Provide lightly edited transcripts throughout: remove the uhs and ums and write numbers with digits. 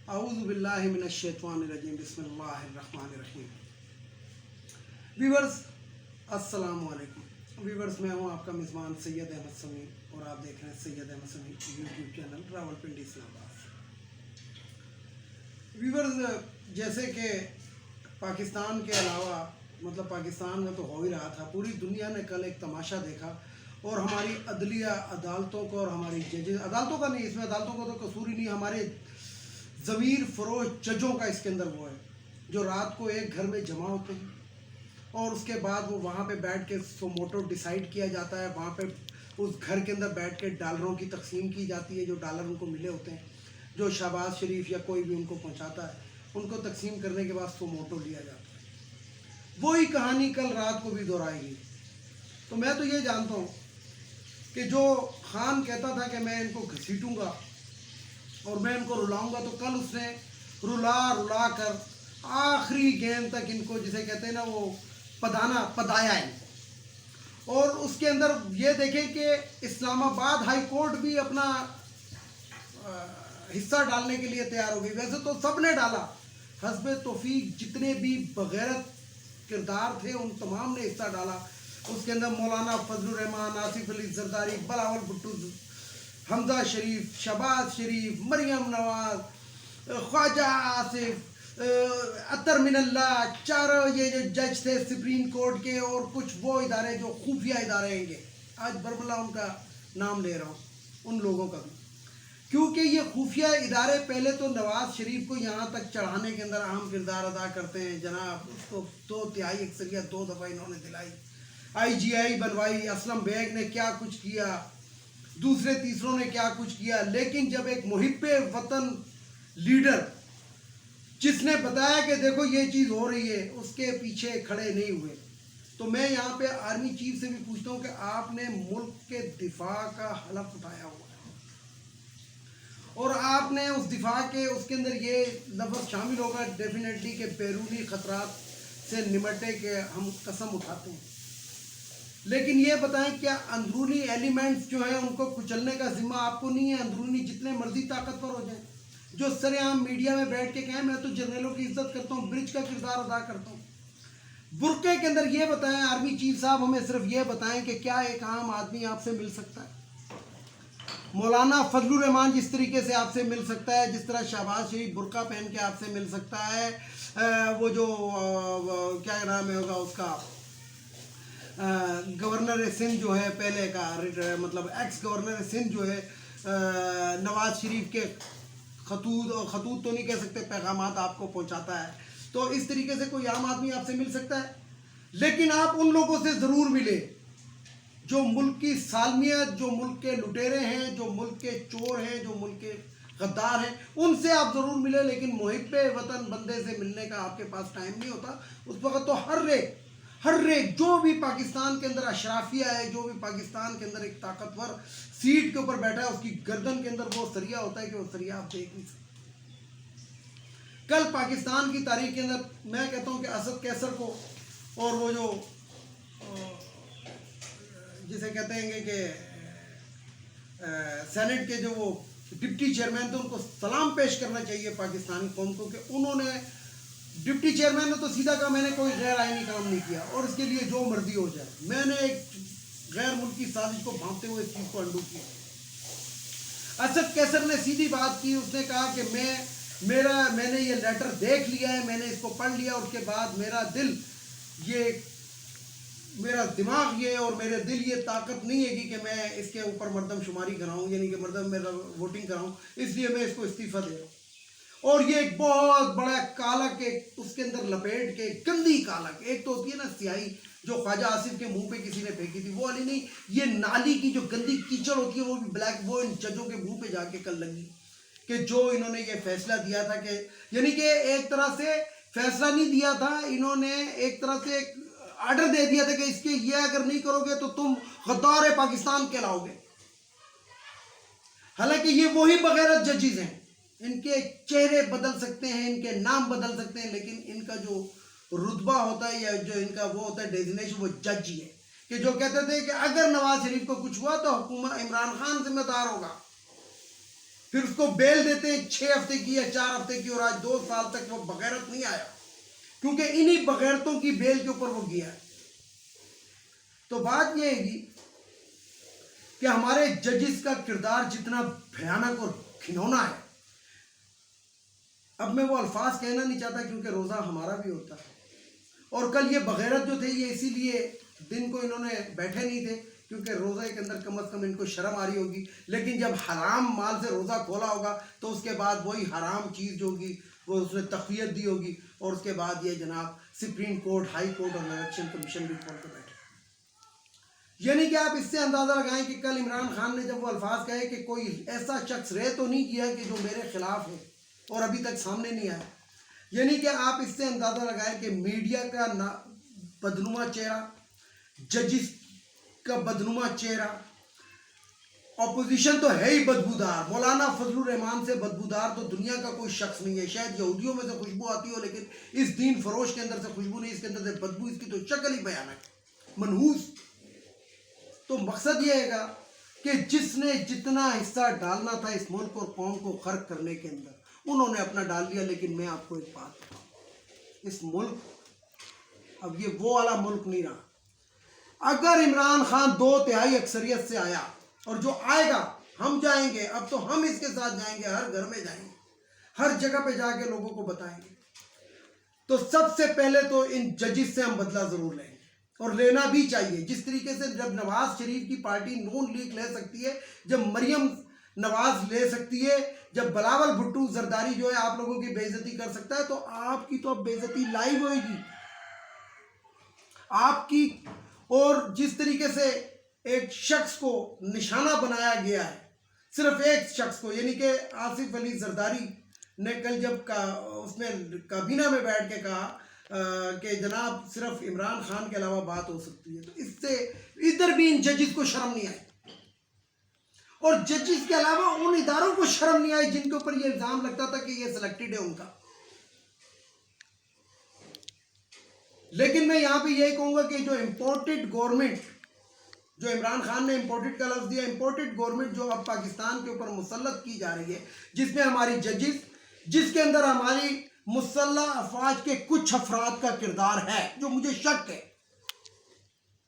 आऊज़ु बिल्लाहि मिनश्शैतानिर्रजीम बिस्मिल्लाहिर्रहमानिर्रहीम। वीवर्स अस्सलामु अलैकुम। वीवर्स, मैं हूं आपका मेज़बान सैयद अहमद समी और आप देख रहे हैं Syed Ahmed Sami YouTube channel Rawalpindi Islamabad. Viewers, जैसे कि पाकिस्तान के अलावा मतलब पाकिस्तान में तो हो ही रहा था, पूरी दुनिया ने कल एक तमाशा देखा और हमारी अदलिया अदालतों को और हमारी जजेस, अदालतों का नहीं, इसमें अदालतों का तो कसूर ही नहीं, हमारे ज़मीर फरोश जजों का इसके अंदर वो है जो रात को एक घर में जमा होते हैं और उसके बाद वो वहाँ पे बैठ के सोमोटो डिसाइड किया जाता है। वहाँ पे उस घर के अंदर बैठ के डॉलरों की तकसीम की जाती है। जो डॉलर उनको मिले होते हैं, जो शहबाज शरीफ या कोई भी उनको पहुँचाता है, उनको तकसीम करने के बाद सोमोटो लिया जाता है। वही कहानी कल रात को भी दोहराएगी। तो मैं तो ये जानता हूँ कि जो खान कहता था कि मैं इनको घसीटूँगा और मैं इनको रुलाऊंगा, तो कल उसने रुला कर आखिरी गेंद तक इनको, जिसे कहते हैं ना, वो पदाया इनको। और उसके अंदर ये देखें कि इस्लामाबाद हाई कोर्ट भी अपना हिस्सा डालने के लिए तैयार हो गई। वैसे तो सब ने डाला, हस्बे तौफीक जितने भी बगैरत किरदार थे उन तमाम ने हिस्सा डाला। उसके अंदर मौलाना फजलुर रहमान, आसिफ अली जरदारी, बिलावल भुट्टो, हमजा शरीफ, शहबाज शरीफ, मरियम नवाज, ख्वाजा आसिफ, अतर मिनल्ला, चारों ये जो जज थे सुप्रीम कोर्ट के, और कुछ वो इदारे जो खुफिया इदारे हैं, आज बरबला उनका नाम ले रहा हूँ, उन लोगों का भी, क्योंकि ये खुफिया इदारे पहले तो नवाज शरीफ को यहाँ तक चढ़ाने के अंदर अहम किरदार अदा करते हैं। जनाब, उसको 2/3 अक्सरियत 2 दफ़ा इन्होंने दिलाई, IGI बनवाई, असलम बेग ने क्या कुछ किया, दूसरे तीसरों ने क्या कुछ किया। लेकिन जब एक मुहिब्बे वतन लीडर जिसने बताया कि देखो ये चीज़ हो रही है, उसके पीछे खड़े नहीं हुए, तो मैं यहाँ पे आर्मी चीफ से भी पूछता हूँ कि आपने मुल्क के दिफा का हलफ उठाया हुआ है और आपने उस दिफा के उसके अंदर ये लफ्ज़ शामिल होगा डेफिनेटली कि बैरूनी ख़तरात से निमटने के हम कसम उठाते हैं। लेकिन ये बताएं, क्या अंदरूनी एलिमेंट्स जो हैं उनको कुचलने का जिम्मा आपको नहीं है? अंदरूनी जितने मर्जी ताकतवर हो जाएं, जो सरेआम मीडिया में बैठ के कहें मैं तो जनरलों की इज्जत करता हूँ, ब्रिज का किरदार अदा करता हूँ, बुरके के अंदर, ये बताएं आर्मी चीफ साहब, हमें सिर्फ ये बताएं कि क्या एक आम आदमी आपसे मिल सकता है? मौलाना फजलुर रहमान जिस तरीके से आपसे मिल सकता है, जिस तरह शहबाज शरीफ बुरका पहन के आपसे मिल सकता है, वो जो क्या नाम है होगा उसका, गवर्नर सिंध जो है पहले का, मतलब एक्स गवर्नर सिंध जो है, नवाज शरीफ के खतूत तो नहीं कह सकते, पैगामात आपको पहुंचाता है, तो इस तरीके से कोई आम आदमी आपसे मिल सकता है? लेकिन आप उन लोगों से ज़रूर मिले जो मुल्क की सालमियत, जो मुल्क के लुटेरे हैं, जो मुल्क के चोर हैं, जो मुल्क के गद्दार हैं, उनसे आप ज़रूर मिले। लेकिन मुहिब्बे वतन बंदे से मिलने का आपके पास टाइम नहीं होता। उस वक्त तो हर एक जो भी पाकिस्तान के अंदर अशराफिया है, जो भी पाकिस्तान के अंदर एक ताकतवर सीट के ऊपर बैठा है, उसकी गर्दन के अंदर वो सरिया होता है कि वो सरिया आप देख नहीं सकते। कल पाकिस्तान की तारीख के अंदर मैं कहता हूँ कि असद कैसर को और वो जो जिसे कहते हैं कि सेनेट के जो वो डिप्टी चेयरमैन थे, उनको सलाम पेश करना चाहिए पाकिस्तानी कौम को कि उन्होंने, डिप्टी चेयरमैन ने तो सीधा कहा मैंने कोई गैर आईनी काम नहीं किया और इसके लिए जो मर्जी हो जाए, मैंने एक गैर मुल्की साजिश को भांपते हुए इस चीज़ को अंडू किया। असद कैसर ने सीधी बात की, उसने कहा कि मैंने ये लेटर देख लिया है, मैंने इसको पढ़ लिया, उसके बाद मेरा दिमाग ये और मेरे दिल ये ताकत नहीं है कि मैं इसके ऊपर मर्दमशुमारी कराऊं, यानी कि मेरा वोटिंग कराऊं, इसलिए मैं इसको इस्तीफा दे रहा हूँ। और ये एक बहुत बड़ा कालक एक उसके अंदर लपेट के, गंदी कालक, एक तो होती है ना स्याही जो ख्वाजा आसिफ के मुंह पे किसी ने फेंकी थी, वो वाली नहीं, ये नाली की जो गंदी कीचड़ होती है वो भी ब्लैक, वो इन जजों के मुंह पे जाके कल लगी कि जो इन्होंने ये फैसला दिया था कि, यानी कि एक तरह से फैसला नहीं दिया था इन्होंने, एक तरह से एक ऑर्डर दे दिया था कि इसके ये अगर नहीं करोगे तो तुम गद्दार पाकिस्तान कहलाओगे। हालांकि ये वही बगैरत जजेस हैं, इनके चेहरे बदल सकते हैं, इनके नाम बदल सकते हैं, लेकिन इनका जो रुतबा होता है या जो इनका वो होता है डेजिग्नेशन, वो जज ही है। कि जो कहते थे कि अगर नवाज शरीफ को कुछ हुआ तो हुकूमत इमरान खान जिम्मेदार होगा, फिर उसको बेल देते हैं 6 हफ्ते की या 4 हफ्ते की, और आज 2 साल तक वो बगैरत नहीं आया, क्योंकि इन्हीं बगैरतों की बेल के ऊपर वो गया है। तो बात यह है कि हमारे जजेस का किरदार जितना भयानक और घिनौना है, अब मैं वो अल्फाज कहना नहीं चाहता क्योंकि रोज़ा हमारा भी होता है। और कल ये बगैरत जो थे ये इसीलिए दिन को इन्होंने बैठे नहीं थे क्योंकि रोज़े के अंदर कम अज़ कम इनको शर्म आ रही होगी, लेकिन जब हराम माल से रोज़ा खोला होगा तो उसके बाद वही हराम चीज़ जो होगी वो उसने तक़वियत दी होगी, और उसके बाद ये जनाब सुप्रीम कोर्ट, हाई कोर्ट और इलेक्शन कमीशन भी खोल कर बैठे। यानी कि आप इससे अंदाज़ा लगाएं कि कल इमरान खान ने जब वो अल्फाज कहे कि कोई ऐसा शख्स रह तो नहीं किया कि जो मेरे खिलाफ है और अभी तक सामने नहीं आया, यानी कि आप इससे अंदाज़ा लगाएं कि मीडिया का बदनुमा चेहरा, जजिस का बदनुमा चेहरा, अपोजिशन तो है ही बदबूदार। मौलाना फजलुर रहमान से बदबूदार तो दुनिया का कोई शख्स नहीं है। शायद यहूदियों में से खुशबू आती हो, लेकिन इस दीन फरोश के अंदर से खुशबू नहीं, इसके अंदर से बदबू, इसकी तो शक्ल ही भयानक है, मनहूस। तो मकसद ये है कि जिसने जितना हिस्सा डालना था इस मुल्क और कौम को खर्क करने के अंदर, उन्होंने अपना डाल दिया। लेकिन मैं आपको एक बात बताऊं, इस मुल्क अब ये वो वाला मुल्क नहीं रहा। अगर इमरान खान 2/3 अक्सरियत से आया, और जो आएगा हम जाएंगे, अब तो हम इसके साथ जाएंगे, हर घर में जाएंगे, हर जगह पे जाके लोगों को बताएंगे, तो सबसे पहले तो इन जजिस से हम बदला जरूर लेंगे, और लेना भी चाहिए। जिस तरीके से जब नवाज शरीफ की पार्टी नून लीग ले सकती है, जब मरियम नवाज ले सकती है, जब बिलावल भुट्टो जरदारी जो है आप लोगों की बेइज्जती कर सकता है, तो आपकी तो अब बेइज्जती लाइव होगी आपकी। और जिस तरीके से एक शख्स को निशाना बनाया गया है, सिर्फ एक शख्स को, यानी कि आसिफ अली जरदारी ने कल जब उसने काबीना में बैठ के कहा कि जनाब सिर्फ इमरान खान के अलावा बात हो सकती है, तो इससे इधर भी इन जजिस को शर्म नहीं आई, और जजिस के अलावा उन इदारों को शर्म नहीं आई जिनके ऊपर ये इल्जाम लगता था कि ये सिलेक्टेड है उनका। लेकिन मैं यहां पे यही कहूंगा कि जो इंपोर्टेड गवर्नमेंट, जो इमरान खान ने इंपोर्टेड का लफ्ज दिया, इंपोर्टेड गवर्नमेंट जो अब पाकिस्तान के ऊपर मुसल्लत की जा रही है, जिसमें हमारी जजिस, जिसके अंदर हमारी मुसल्लह अफवाज के कुछ अफराद का किरदार है, जो मुझे शक है,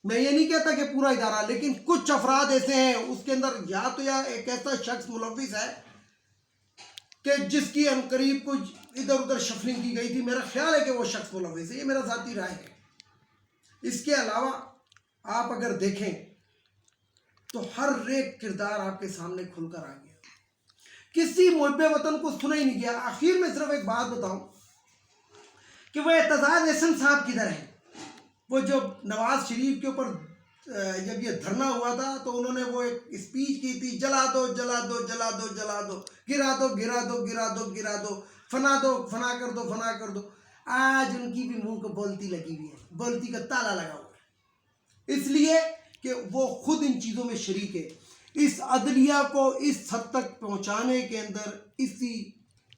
मैं ये नहीं कहता कि पूरा इदारा, लेकिन कुछ अफराद ऐसे हैं उसके अंदर, या एक ऐसा शख्स मुलविस है कि जिसकी अनकरीब कुछ इधर उधर शफलिंग की गई थी। मेरा ख्याल है कि वो शख्स मुलविस है, ये मेरा ज़ाती राय है। इसके अलावा आप अगर देखें तो हर एक किरदार आपके सामने खुलकर आ गया, किसी मुहब्बे वतन को सुना ही नहीं गया। आखिर में सिर्फ एक बात बताऊं कि वो एतजाज एहसन साहब किधर है। वो जो नवाज शरीफ के ऊपर जब ये धरना हुआ था तो उन्होंने वो एक स्पीच की थी, जला दो जला दो जला दो जला दो, गिरा दो गिरा दो गिरा दो गिरा दो, फना दो फना कर दो फना कर दो। आज उनकी भी मुंह को बोलती लगी हुई है, बोलती का ताला लगा हुआ है, इसलिए कि वो खुद इन चीज़ों में शरीक है। इस अदलिया को इस हद तक पहुंचाने के अंदर इसी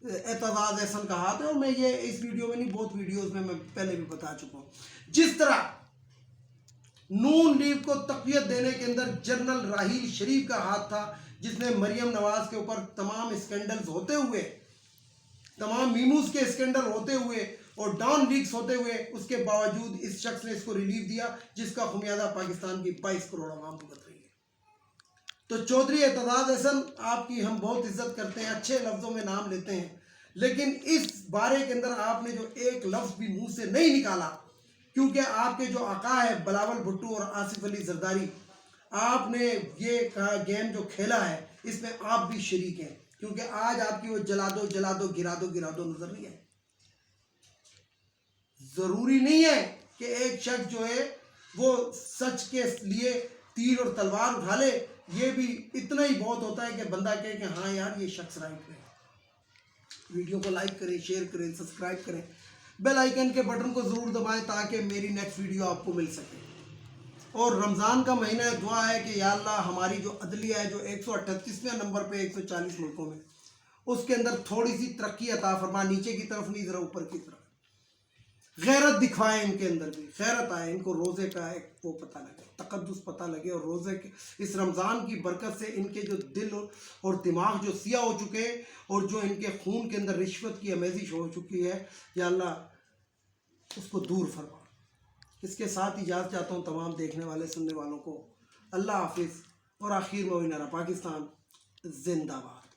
एतजाज एहसन का हाथ है, और मैं ये इस वीडियो में नहीं, बहुत वीडियोस में मैं पहले भी बता चुका हूँ। जिस तरह नून लीग को तक़वियत देने के अंदर जनरल राहील शरीफ का हाथ था, जिसने मरियम नवाज के ऊपर तमाम स्कैंडल्स होते हुए, तमाम मीमूस के स्कैंडल होते हुए और डाउन लीक्स होते हुए, उसके बावजूद इस शख्स ने इसको रिलीफ दिया, जिसका खुमियाजा पाकिस्तान की 22 करोड़ आवाम भुगत रही है। तो चौधरी एतजाज एहसन, आपकी हम बहुत इज्जत करते हैं, अच्छे लफ्ज़ों में नाम लेते हैं, लेकिन इस बारे के अंदर आपने जो एक लफ्ज़ भी मुंह से नहीं निकाला, क्योंकि आपके जो आका है बिलावल भुट्टो और आसिफ अली जरदारी, आपने ये कहा गेम जो खेला है इसमें आप भी शरीक हैं, क्योंकि आज आपकी वो जला दो गिरा दो नजर नहीं है। जरूरी नहीं है कि एक शख्स जो है वो सच के लिए तीर और तलवार उठा ले, ये भी इतना ही बहुत होता है कि बंदा कहे कि हाँ यार ये शख्स राइट है। वीडियो को लाइक करें, शेयर करें, सब्सक्राइब करें, बेल आइकन के बटन को ज़रूर दबाएं ताकि मेरी नेक्स्ट वीडियो आपको मिल सके। और रमज़ान का महीना है, दुआ है कि या अल्लाह हमारी जो अदलिया है जो 138वें नंबर पे 140 मुल्कों में, उसके अंदर थोड़ी सी तरक्की अता फरमा, नीचे की तरफ नहीं ज़रा ऊपर की तरफ। गैरत दिखवाए, इनके अंदर भी गैरत आए, इनको रोज़े का एक वो पता लगे, तकद्दुस पता लगे, और रोज़े के इस रमज़ान की बरकत से इनके जो दिल और दिमाग जो सिया हो चुके हैं, और जो इनके खून के अंदर रिश्वत की अमेजिश हो चुकी है, या अल्लाह उसको दूर फरमा। इसके साथ इजाज़त चाहता हूँ तमाम देखने वाले सुनने वालों को। अल्लाह हाफिज़। और आखिर में वही नारा, पाकिस्तान जिंदाबाद।